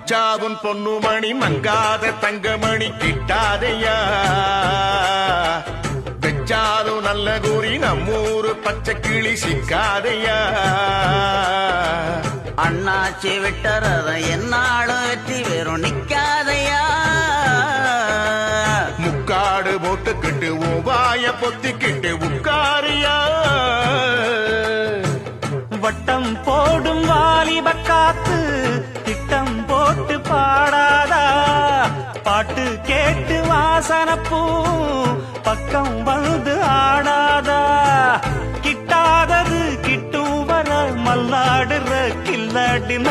மச்சாவும் பொண்ணுமணி மங்காத தங்கமணி கிட்டாதையா வெச்சாலும் நல்ல கூறி நம்மூரு பச்சை கிளி சிக்காதையா அண்ணாச்சி விட்டறத என்னாலும் வெற்றி வெறும் நிக்காதையா முக்காடு போட்டுக்கிட்டு உபாய பொத்திக்கிட்டு உட்காரியா வட்டம் போடும் வாலிப காத்து திட்டம் போட்டு பாடாதா பாட்டு கேட்டு வாசனப்பூ பக்கம் வந்து ஆடாதா கிட்டாதது கிட்டும் வர மல்லாடுற கில்லாடின